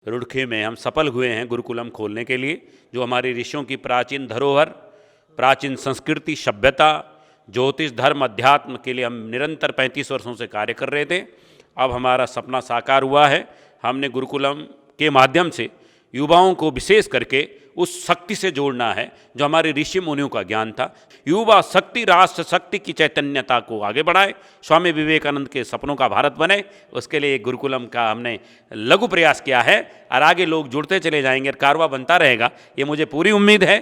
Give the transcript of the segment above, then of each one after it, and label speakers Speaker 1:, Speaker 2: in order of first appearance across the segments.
Speaker 1: रुड़की में हम सफल हुए हैं गुरुकुलम खोलने के लिए, जो हमारी ऋषियों की प्राचीन धरोहर, प्राचीन संस्कृति, सभ्यता, ज्योतिष, धर्म, अध्यात्म के लिए हम निरंतर 35 वर्षों से कार्य कर रहे थे। अब हमारा सपना साकार हुआ है। हमने गुरुकुलम के माध्यम से युवाओं को विशेष करके उस शक्ति से जोड़ना है जो हमारे ऋषि मुनियों का ज्ञान था। युवा शक्ति राष्ट्र शक्ति की चैतन्यता को आगे बढ़ाए, स्वामी विवेकानंद के सपनों का भारत बने। उसके लिए गुरुकुलम का हमने लघु प्रयास किया है और आगे लोग जुड़ते चले जाएंगे और कारवा बनता रहेगा, ये मुझे पूरी उम्मीद है।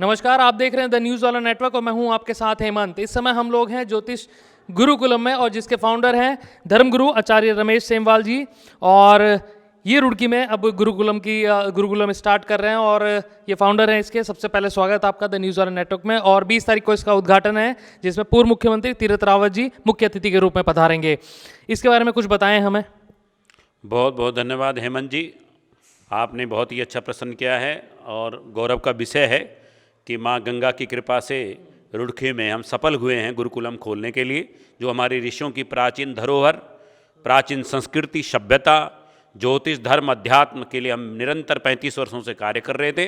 Speaker 2: नमस्कार, आप देख रहे हैं द न्यूज़ वाला नेटवर्क और मैं हूं आपके साथ हेमंत। इस समय हम लोग हैं ज्योतिष गुरुकुलम में और जिसके फाउंडर हैं धर्मगुरु आचार्य रमेश सेमवाल जी। और ये रुड़की में अब गुरुकुलम स्टार्ट कर रहे हैं और ये फाउंडर हैं इसके। सबसे पहले स्वागत आपका द न्यूज़ वाला नेटवर्क में। और 20 तारीख को इसका उद्घाटन है जिसमें पूर्व मुख्यमंत्री तीरथ रावत जी मुख्य अतिथि के रूप में पधारेंगे। इसके बारे में कुछ बताएं हमें।
Speaker 1: बहुत बहुत धन्यवाद हेमंत जी, आपने बहुत ही अच्छा प्रश्न किया है और गौरव का विषय है कि माँ गंगा की कृपा से रुड़की में हम सफल हुए हैं गुरुकुलम खोलने के लिए, जो हमारी ऋषियों की प्राचीन धरोहर, प्राचीन संस्कृति, सभ्यता, ज्योतिष, धर्म, अध्यात्म के लिए हम निरंतर 35 वर्षों से कार्य कर रहे थे।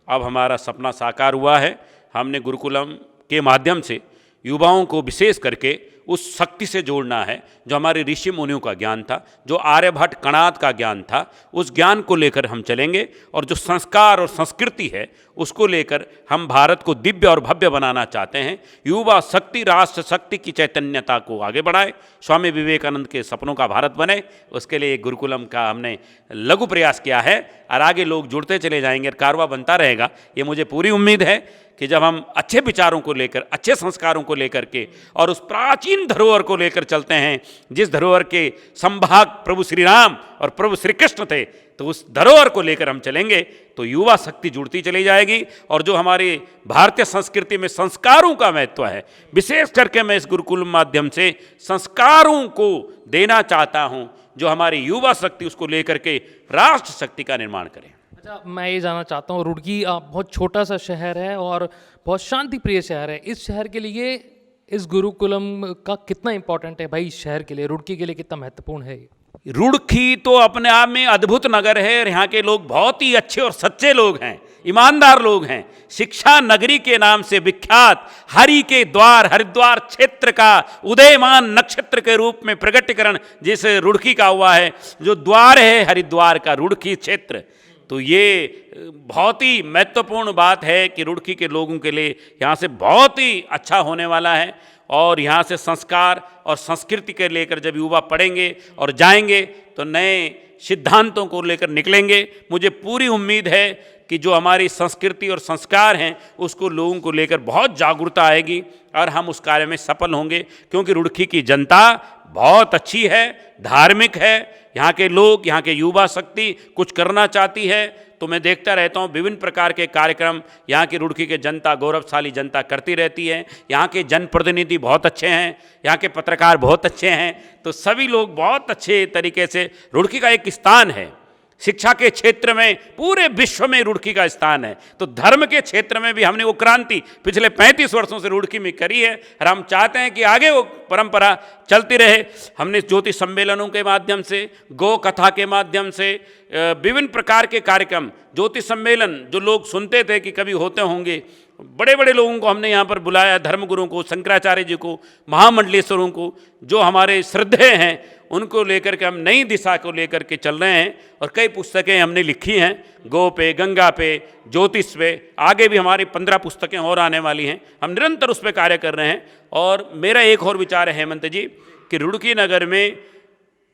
Speaker 1: अब हमारा सपना साकार हुआ है। हमने गुरुकुलम के माध्यम से युवाओं को विशेष करके उस शक्ति से जोड़ना है जो हमारे ऋषि मुनियों का ज्ञान था, जो आर्यभट्ट कणाद का ज्ञान था। उस ज्ञान को लेकर हम चलेंगे और जो संस्कार और संस्कृति है उसको लेकर हम भारत को दिव्य और भव्य बनाना चाहते हैं। युवा शक्ति राष्ट्र शक्ति की चैतन्यता को आगे बढ़ाए, स्वामी विवेकानंद के सपनों का भारत बने। उसके लिए गुरुकुलम का हमने लघु प्रयास किया है और आगे लोग जुड़ते चले जाएंगे और कारवा बनता रहेगा, ये मुझे पूरी उम्मीद है कि जब हम अच्छे विचारों को लेकर, अच्छे संस्कारों को लेकर के और उस प्राचीन धरोहर को लेकर चलते हैं, जिस धरोहर के संभाग प्रभु श्री राम और प्रभु श्री कृष्ण थे, तो उस धरोहर को लेकर हम चलेंगे तो युवा शक्ति जुड़ती चली जाएगी। और जो हमारी भारतीय संस्कृति में संस्कारों का महत्व है, विशेष करके मैं इस गुरुकुल माध्यम से संस्कारों को देना चाहता हूँ, जो हमारी युवा शक्ति उसको लेकर के राष्ट्र शक्ति का निर्माण करें।
Speaker 2: अच्छा, मैं ये जानना चाहता हूँ, रुड़की बहुत छोटा सा शहर है और बहुत शांति प्रिय शहर है। इस शहर के लिए इस गुरुकुलम का कितना इम्पोर्टेंट है भाई, इस शहर के लिए, रुड़की के लिए कितना महत्वपूर्ण है?
Speaker 1: रुड़की तो अपने आप में अद्भुत नगर है और यहाँ के लोग बहुत ही अच्छे और सच्चे लोग हैं, ईमानदार लोग हैं। शिक्षा नगरी के नाम से विख्यात हरि के द्वार, हरिद्वार क्षेत्र का उदयमान नक्षत्र के रूप में प्रकटीकरण जिस रुड़की का हुआ है, जो द्वार है हरिद्वार का, रुड़की क्षेत्र, तो ये बहुत ही महत्वपूर्ण बात है कि रुड़की के लोगों के लिए यहाँ से बहुत ही अच्छा होने वाला है। और यहाँ से संस्कार और संस्कृति के लेकर जब युवा पढ़ेंगे और जाएंगे तो नए सिद्धांतों को लेकर निकलेंगे। मुझे पूरी उम्मीद है कि जो हमारी संस्कृति और संस्कार हैं उसको लोगों को लेकर बहुत जागरूकता आएगी और हम उस कार्य में सफल होंगे, क्योंकि रुड़की की जनता बहुत अच्छी है, धार्मिक है। यहाँ के लोग, यहाँ के युवा शक्ति कुछ करना चाहती है, तो मैं देखता रहता हूँ विभिन्न प्रकार के कार्यक्रम यहाँ की रुड़की के जनता, गौरवशाली जनता करती रहती है। यहाँ के जनप्रतिनिधि बहुत अच्छे हैं, यहाँ के पत्रकार बहुत अच्छे हैं, तो सभी लोग बहुत अच्छे तरीके से, रुड़की का एक स्थान है शिक्षा के क्षेत्र में, पूरे विश्व में रुड़की का स्थान है। तो धर्म के क्षेत्र में भी हमने वो क्रांति पिछले 35 वर्षों से रुड़की में करी है और हम चाहते हैं कि आगे वो परंपरा चलती रहे। हमने ज्योतिष सम्मेलनों के माध्यम से, गौ कथा के माध्यम से, विभिन्न प्रकार के कार्यक्रम, ज्योतिष सम्मेलन जो लोग सुनते थे कि कभी होते होंगे, बड़े बड़े लोगों को हमने यहाँ पर बुलाया, धर्मगुरुओं को, शंकराचार्य जी को, महामंडलेश्वरों को, जो हमारे श्रद्धेय हैं, उनको लेकर के हम नई दिशा को लेकर के चल रहे हैं। और कई पुस्तकें हमने लिखी हैं, गौ पे, गंगा पे, ज्योतिष पे। आगे भी हमारी 15 पुस्तकें और आने वाली हैं, हम निरंतर उस पर कार्य कर रहे हैं। और मेरा एक और विचार है हेमंत जी कि रुड़की नगर में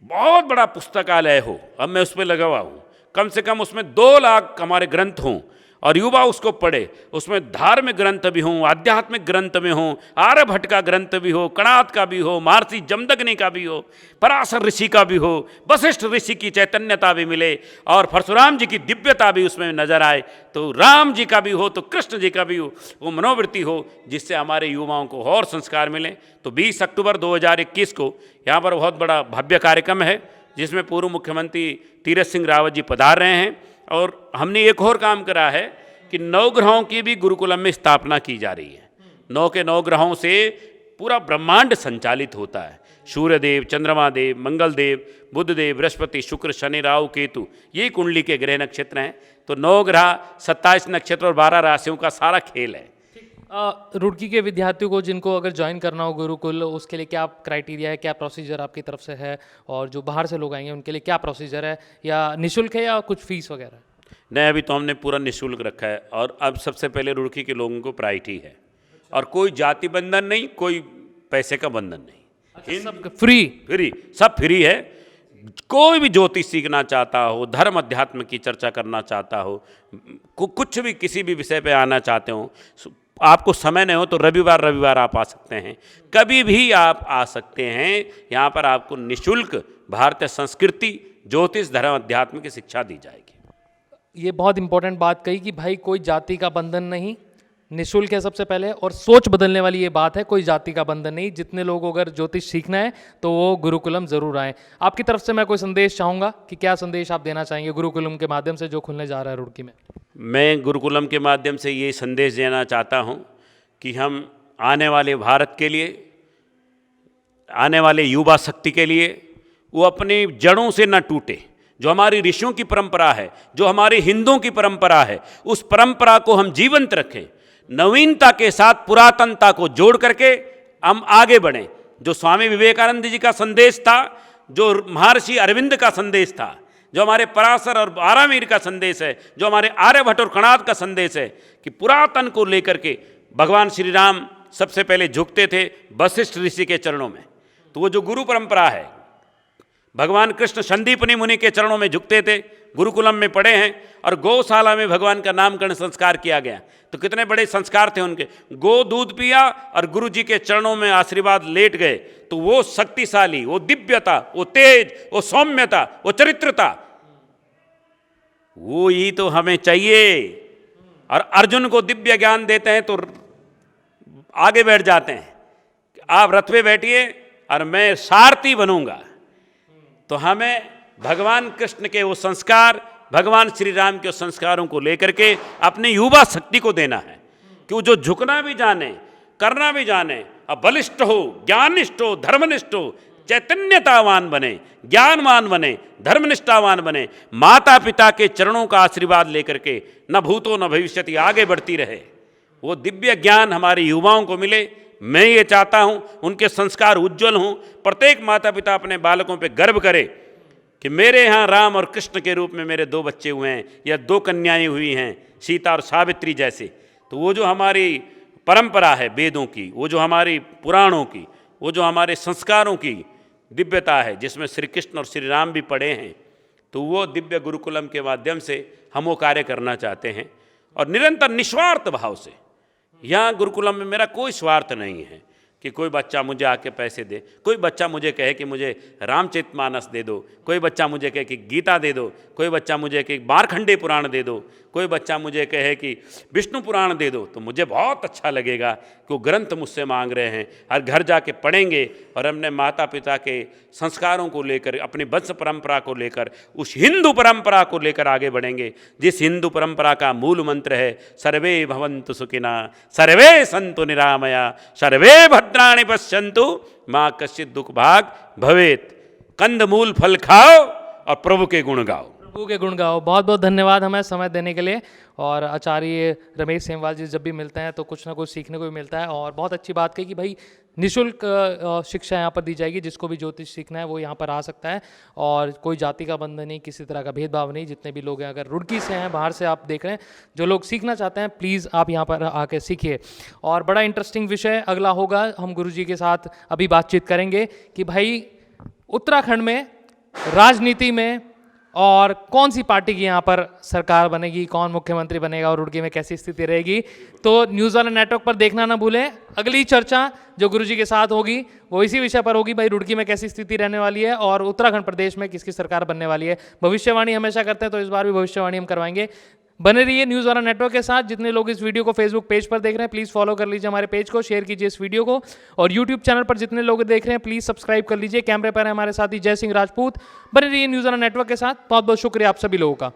Speaker 1: बहुत बड़ा पुस्तकालय हो, अब मैं उस पर लगा हुआ हूँ, कम से कम उसमें 2 लाख हमारे ग्रंथ हों और युवा उसको पढ़े, उसमें धार्मिक ग्रंथ भी हों, आध्यात्मिक ग्रंथ में हों, आर्यभट्ट का ग्रंथ भी हो, कणाद का भी हो, महर्षि जमदग्नि का भी हो, पराशर ऋषि का भी हो, वशिष्ठ ऋषि की चैतन्यता भी मिले और परशुराम जी की दिव्यता भी उसमें नजर आए, तो राम जी का भी हो तो कृष्ण जी का भी हो, वो मनोवृत्ति हो, जिससे हमारे युवाओं को और संस्कार मिले। तो 20 अक्टूबर 2021 को यहाँ पर बहुत बड़ा भव्य कार्यक्रम है, जिसमें पूर्व मुख्यमंत्री तीरथ सिंह रावत जी पधार रहे हैं। और हमने एक और काम करा है कि 9 ग्रहों की भी गुरुकुलम में स्थापना की जा रही है। 9 के 9 ग्रहों से पूरा ब्रह्मांड संचालित होता है। सूर्यदेव, चंद्रमा देव, मंगल देव, बुध देव, बृहस्पति, शुक्र, शनि, राहु, केतु, ये कुंडली के ग्रह नक्षत्र हैं। तो 9 ग्रह, 27 नक्षत्र और 12 राशियों का सारा खेल है।
Speaker 2: रुड़की के विद्यार्थियों को जिनको अगर ज्वाइन करना हो गुरुकुल, उसके लिए क्या क्राइटेरिया है, क्या प्रोसीजर आपकी तरफ से है, और जो बाहर से लोग आएंगे उनके लिए क्या प्रोसीजर है, या निःशुल्क है या कुछ फीस वगैरह?
Speaker 1: नहीं, अभी तो हमने पूरा निःशुल्क रखा है। और अब सबसे पहले रुड़की के लोगों को प्रायोरिटी है, और कोई जाति बंधन नहीं, कोई पैसे का बंधन नहीं,
Speaker 2: सब फ्री
Speaker 1: सब फ्री है। कोई भी ज्योतिष सीखना चाहता हो, धर्म अध्यात्म की चर्चा करना चाहता हो, कुछ भी किसी भी विषय पे आना चाहते हो, आपको समय नहीं हो तो रविवार आप आ सकते हैं, कभी भी आप आ सकते हैं। यहाँ पर आपको निःशुल्क भारतीय संस्कृति, ज्योतिष, धर्म अध्यात्म की शिक्षा दी जाएगी।
Speaker 2: ये बहुत इंपॉर्टेंट बात कही कि भाई कोई जाति का बंधन नहीं, निःशुल्क है सबसे पहले, और सोच बदलने वाली ये बात है, कोई जाति का बंधन नहीं। जितने लोग अगर ज्योतिष सीखना है तो वो गुरुकुलम जरूर आए। आपकी तरफ से मैं कोई संदेश चाहूँगा कि क्या संदेश आप देना चाहेंगे गुरुकुलम के माध्यम से जो खुलने जा रहा है रुड़की में?
Speaker 1: मैं गुरुकुलम के माध्यम से ये संदेश देना चाहता हूँ कि हम आने वाले भारत के लिए, आने वाले युवा शक्ति के लिए, वो अपनी जड़ों से न टूटे। जो हमारी ऋषियों की परंपरा है, जो हमारे हिंदुओं की परंपरा है, उस परंपरा को हम जीवंत रखें, नवीनता के साथ पुरातनता को जोड़ करके हम आगे बढ़ें। जो स्वामी विवेकानंद जी का संदेश था, जो महर्षि अरविंद का संदेश था, जो हमारे पराशर और बारामीर का संदेश है, जो हमारे आर्यभट्ट और कणाद का संदेश है, कि पुरातन को लेकर के भगवान श्री राम सबसे पहले झुकते थे वशिष्ठ ऋषि के चरणों में। तो वो जो गुरु परंपरा है, भगवान कृष्ण संदीपनी मुनि के चरणों में झुकते थे, गुरुकुलम में पढ़े हैं, और गौशाला में भगवान का नामकरण संस्कार किया गया। तो कितने बड़े संस्कार थे उनके। गो दूध पिया और गुरु जी के चरणों में आशीर्वाद लेट गए। तो वो शक्तिशाली, वो दिव्यता, वो तेज, वो सौम्यता, वो चरित्रता, वो ही तो हमें चाहिए। और अर्जुन को दिव्य ज्ञान देते हैं तो आगे बैठ जाते हैं, आप रथ पे बैठिए और मैं सारथी बनूंगा। तो हमें भगवान कृष्ण के वो संस्कार, भगवान श्री राम के संस्कारों को लेकर के अपने युवा शक्ति को देना है कि वो जो झुकना भी जाने, करना भी जाने, अब बलिष्ठ हो, ज्ञानिष्ठ हो, धर्मनिष्ठ हो, चैतन्यतावान बने, ज्ञानवान बने, धर्मनिष्ठावान बने, माता पिता के चरणों का आशीर्वाद लेकर के न भूतो न भविष्यति आगे बढ़ती रहे। वो दिव्य ज्ञान हमारे युवाओं को मिले। मैं ये चाहता हूँ उनके संस्कार उज्जवल हों। प्रत्येक माता पिता अपने बालकों पे गर्व करे कि मेरे यहाँ राम और कृष्ण के रूप में मेरे 2 बच्चे हुए हैं, या 2 कन्याएं हुई हैं, सीता और सावित्री जैसे। तो वो जो हमारी परंपरा है वेदों की, वो जो हमारी पुराणों की, वो जो हमारे संस्कारों की दिव्यता है, जिसमें श्री कृष्ण और श्री राम भी पढ़े हैं, तो वो दिव्य गुरुकुलम के माध्यम से हम वो कार्य करना चाहते हैं। और निरंतर निस्वार्थ भाव से, यहाँ गुरुकुलम में मेरा कोई स्वार्थ नहीं है कि कोई बच्चा मुझे आके पैसे दे, कोई बच्चा मुझे कहे कि मुझे रामचरितमानस दे दो, कोई बच्चा मुझे कहे कि गीता दे दो, कोई बच्चा मुझे कहे मार्कंडेय पुराण दे दो, कोई बच्चा मुझे कहे कि विष्णु पुराण दे दो। तो मुझे बहुत अच्छा लगेगा कि वो ग्रंथ मुझसे मांग रहे हैं, हर घर जाके पढ़ेंगे और अपने माता पिता के संस्कारों को लेकर, अपनी वंश परंपरा को लेकर, उस हिंदू परंपरा को लेकर आगे बढ़ेंगे, जिस हिंदू परंपरा का मूल मंत्र है सर्वे भवन्तु सुखिना, सर्वे सन्तु निरामया, सर्वे भद्राणि पश्यन्तु, माँ कश्चित् दुख भाग भवेत। कंद मूल फल खाओ और प्रभु के गुण गाओ।
Speaker 2: प्रभु के गुण गाओ। बहुत बहुत धन्यवाद हमें समय देने के लिए। और आचार्य रमेश सेमवाल जी जब भी मिलते हैं तो कुछ ना कुछ सीखने को भी मिलता है। और बहुत अच्छी बात कही कि भाई निःशुल्क शिक्षा यहाँ पर दी जाएगी, जिसको भी ज्योतिष सीखना है वो यहाँ पर आ सकता है, और कोई जाति का बंधन नहीं, किसी तरह का भेदभाव नहीं। जितने भी लोग हैं, अगर रुड़की से हैं, बाहर से आप देख रहे हैं, जो लोग सीखना चाहते हैं प्लीज़ आप यहाँ पर आके सीखिए। और बड़ा इंटरेस्टिंग विषय अगला होगा, हम गुरुजी के साथ अभी बातचीत करेंगे कि भाई उत्तराखंड में राजनीति में और कौन सी पार्टी की यहाँ पर सरकार बनेगी, कौन मुख्यमंत्री बनेगा और रुड़की में कैसी स्थिति रहेगी। तो न्यूज़ वाला नेटवर्क पर देखना ना भूलें। अगली चर्चा जो गुरुजी के साथ होगी वो इसी विषय पर होगी, भाई रुड़की में कैसी स्थिति रहने वाली है और उत्तराखंड प्रदेश में किसकी सरकार बनने वाली है। भविष्यवाणी हमेशा करते हैं तो इस बार भी भविष्यवाणी हम करवाएंगे। बने रहिए न्यूज़ वाला नेटवर्क के साथ। जितने लोग इस वीडियो को फेसबुक पेज पर देख रहे हैं प्लीज़ फॉलो कर लीजिए हमारे पेज को, शेयर कीजिए इस वीडियो को, और यूट्यूब चैनल पर जितने लोग देख रहे हैं प्लीज़ सब्सक्राइब कर लीजिए। कैमरे पर है हमारे साथ ही जय सिंह राजपूत। बने रहिए न्यूज़ वाला नेटवर्क के साथ। बहुत बहुत शुक्रिया आप सभी लोगों का।